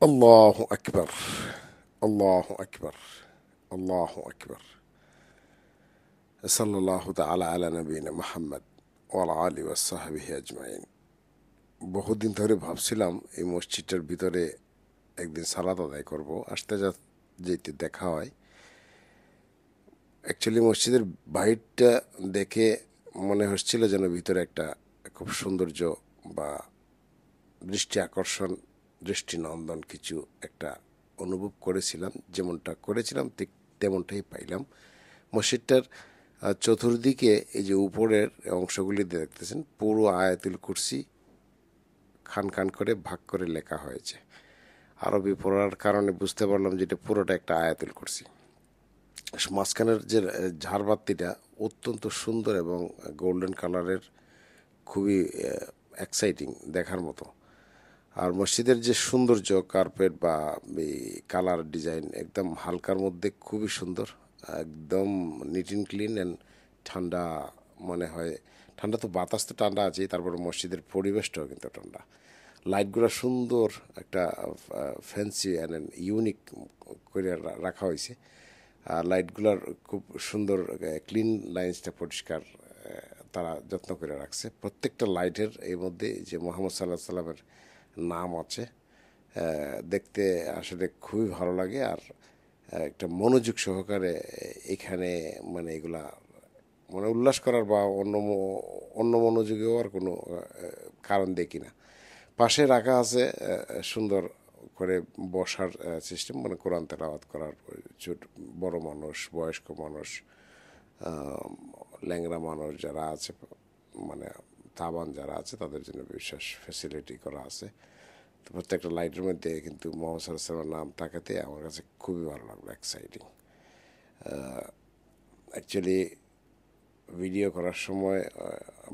الله أكبر. الله أكبر. الله أكبر. صلى الله تعالى على نبينا محمد ওয়ালা আলি ওয়াসহাবিহি আজমাইন। বহুদিন ধরে ভাবছিলাম এই মসজিদটার ভিতরে একদিন সালাত আদায় করব, আসতে যেতে দেখা হয়। অ্যাকচুয়ালি মসজিদের বাহিরটা দেখে মনে হচ্ছিল যেন ভিতরে একটা খুব সৌন্দর্য বা দৃষ্টি আকর্ষণ, দৃষ্টিনন্দন কিছু একটা অনুভব করেছিলাম। যেমনটা করেছিলাম ঠিক তেমনটাই পাইলাম। মসজিদটার চতুর্দিকে এই যে উপরের অংশগুলি দেখতেছেন, পুরো আয়াতুল কুরসি খান খান করে ভাগ করে লেখা হয়েছে। আরবি পড়ার কারণে বুঝতে পারলাম যে এটা পুরোটা একটা আয়াতুল কুরসি। মাঝখানের যে ঝাড়বাতিটা অত্যন্ত সুন্দর এবং গোল্ডেন কালারের, খুবই এক্সাইটিং দেখার মতো। আর মসজিদের যে সৌন্দর্য, কার্পেট বা এই কালার ডিজাইন একদম হালকার মধ্যে খুবই সুন্দর, একদম নিট অ্যান্ড ক্লিন অ্যান্ড ঠান্ডা মনে হয়। ঠান্ডা তো বাতাস তো ঠান্ডা আছেই, তারপরে মসজিদের পরিবেশটাও কিন্তু ঠান্ডা। লাইটগুলো সুন্দর একটা ফ্যান্সি অ্যান্ড ইউনিক করে রাখা হয়েছে। আর লাইটগুলোর খুব সুন্দর ক্লিন লাইন্সটা পরিষ্কার তারা যত্ন করে রাখছে। প্রত্যেকটা লাইটের এই মধ্যে যে মোহাম্মদ সাল্লাহ সাল্লামের নাম আছে, দেখতে আসলে খুবই ভালো লাগে। আর একটা মনোযোগ সহকারে এখানে মানে এগুলা মানে উল্লাস করার বা অন্য মনোযোগেও আর কোনো কারণ দেখি না। পাশে রাখা আছে সুন্দর করে বসার সিস্টেম, মানে কোরআন তেলাওয়াত করার, বড় মানুষ, বয়স্ক মানুষ, ল্যাংড়া মানুষ যারা আছে, মানে তাবান যারা আছে তাদের জন্য বিশেষ ফ্যাসিলিটি করা আছে। তো প্রত্যেকটা লাইটের মধ্যে কিন্তু মোহাম্মদ সাল্লাল্লাহু আলাইহি ওয়াসাল্লামের নাম থাকাতে আমার কাছে খুবই ভালো লাগলো, এক্সাইটিং। অ্যাকচুয়ালি ভিডিও করার সময়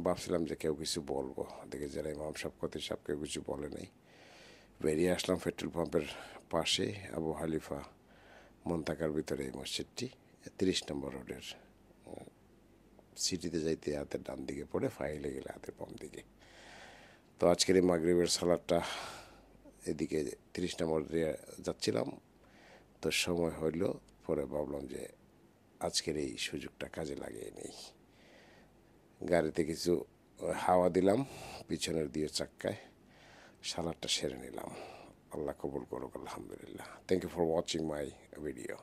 ভাবছিলাম যে কেউ কিছু বলবো, দেখে যারা ইমাম সাহেব, খতিব সাহেব কেউ কিছু বলে নাই। বেরিয়ে আসলাম পেট্রোল পাম্পের পাশে, আবু হালিফা মন্তাকার ভিতরে এই মসজিদটি, 30 নম্বর রোডের। সিটিতে যাইতে হাতের ডান দিকে পড়ে, ফাইলে গেলে হাতের বাম দিকে। তো আজকের এই মাগরিবের সালাদটা এদিকে 30 নম্বর দিয়ে যাচ্ছিলাম, তো সময় হইল, পরে ভাবলাম যে আজকের এই সুযোগটা কাজে লাগিয়ে নেই। গাড়িতে কিছু হাওয়া দিলাম পিছনের দিয়ে চাক্কায়, সালাদটা সেরে নিলাম। আল্লাহ কবুল করুক, আলহামদুলিল্লাহ। Thank you for watching my video.